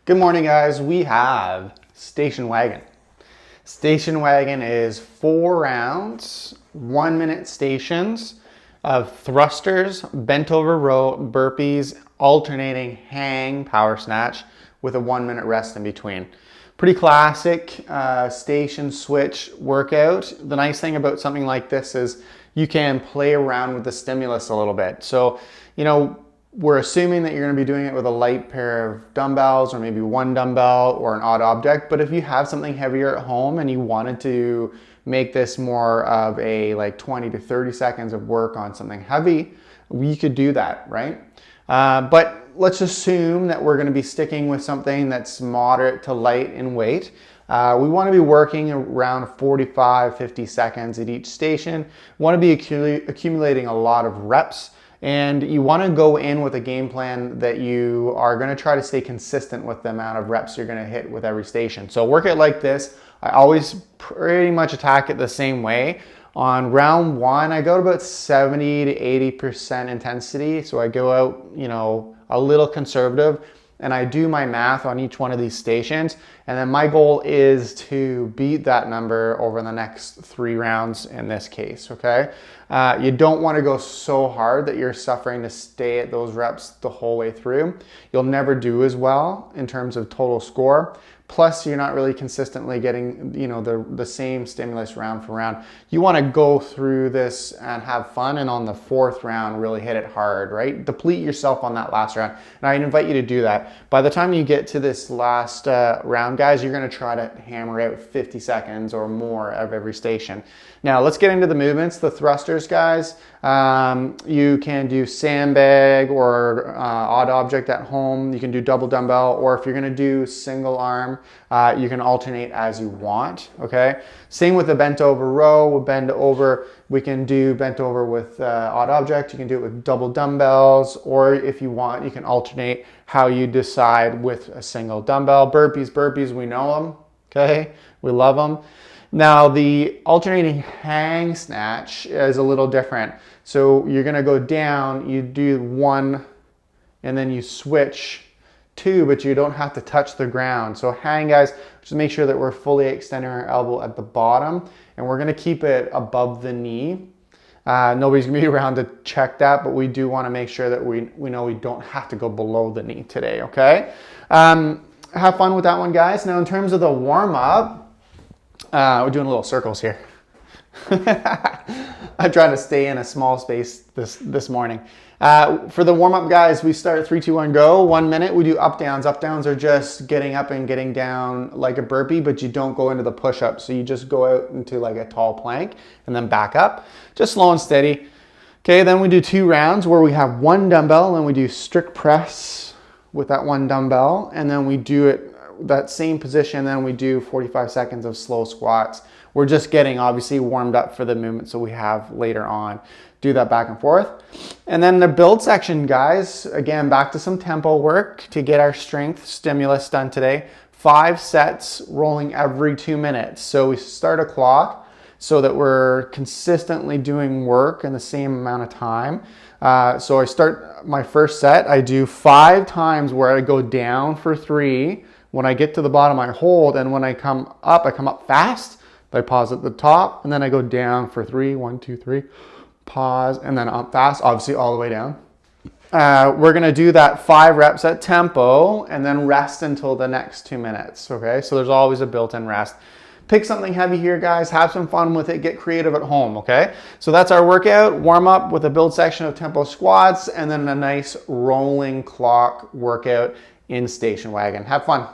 Good morning, guys. We have Station Wagon. Station Wagon is 4 rounds, 1 minute stations of thrusters, bent over row, burpees, alternating hang, power snatch with a 1 minute rest in between. Pretty classic station switch workout. The nice thing about something like this is you can play around with the stimulus a little bit. So, we're assuming that you're going to be doing it with a light pair of dumbbells or maybe one dumbbell or an odd object. But if you have something heavier at home and you wanted to make this more of a 20 to 30 seconds of work on something heavy, we could do that, right? But let's assume that we're going to be sticking with something that's moderate to light in weight. We want to be working around 45, 50 seconds at each station. We want to be accumulating a lot of reps. And you want to go in with a game plan that you are going to try to stay consistent with the amount of reps you're going to hit with every station. So work it like this. I always pretty much attack it the same way. On round 1, I go to about 70 to 80% intensity. So I go out, a little conservative, and I do my math on each one of these stations. And then my goal is to beat that number over the next 3 rounds in this case, okay? You don't want to go so hard that you're suffering to stay at those reps the whole way through. You'll never do as well in terms of total score. Plus, you're not really consistently getting, the same stimulus round for round. You want to go through this and have fun, and on the 4th round, really hit it hard, right? Deplete yourself on that last round. And I invite you to do that. By the time you get to this last round, guys, you're going to try to hammer out 50 seconds or more of every station. Now, let's get into the movements. The thrusters, guys, you can do sandbag or odd object at home. You can do double dumbbell, or if you're going to do single arm, you can alternate as you want, okay? Same with the bent over row. We'll bend over. We can do bent over with odd object. You can do it with double dumbbells, or if you want, you can alternate how you decide with a single dumbbell. Burpees, we know them, okay? We love them. Now, the alternating hang snatch is a little different. So you're going to go down, you do 1, and then you switch 2, but you don't have to touch the ground. So hang, guys, just make sure that we're fully extending our elbow at the bottom, and we're going to keep it above the knee. Nobody's going to be around to check that, but we do want to make sure that we know we don't have to go below the knee today, okay? Have fun with that one, guys. Now, in terms of the warm-up, we're doing little circles here. I'm trying to stay in a small space this morning. For the warm-up, guys, we start 3, 2, 1, go. 1 minute, we do up-downs. Up-downs are just getting up and getting down like a burpee, but you don't go into the push-up. So you just go out into like a tall plank and then back up. Just slow and steady. Okay, then we do 2 rounds where we have 1 dumbbell and we do strict press with that 1 dumbbell. And then we do it that same position, then we do 45 seconds of slow squats. We're just getting obviously warmed up for the movement so we have later on. Do that back and forth. And then the build section, guys, again, back to some tempo work to get our strength stimulus done today. 5 sets rolling every 2 minutes. So we start a clock so that we're consistently doing work in the same amount of time. So I start my first set, I do 5 times where I go down for 3. When I get to the bottom, I hold, and when I come up fast. I pause at the top, and then I go down for 3, 1, 2, 3, pause, and then up fast, obviously all the way down. We're gonna do that 5 reps at tempo, and then rest until the next 2 minutes, okay? So there's always a built-in rest. Pick something heavy here, guys. Have some fun with it. Get creative at home, okay? So that's our workout. Warm up with a build section of tempo squats, and then a nice rolling clock workout in Station Wagon. Have fun.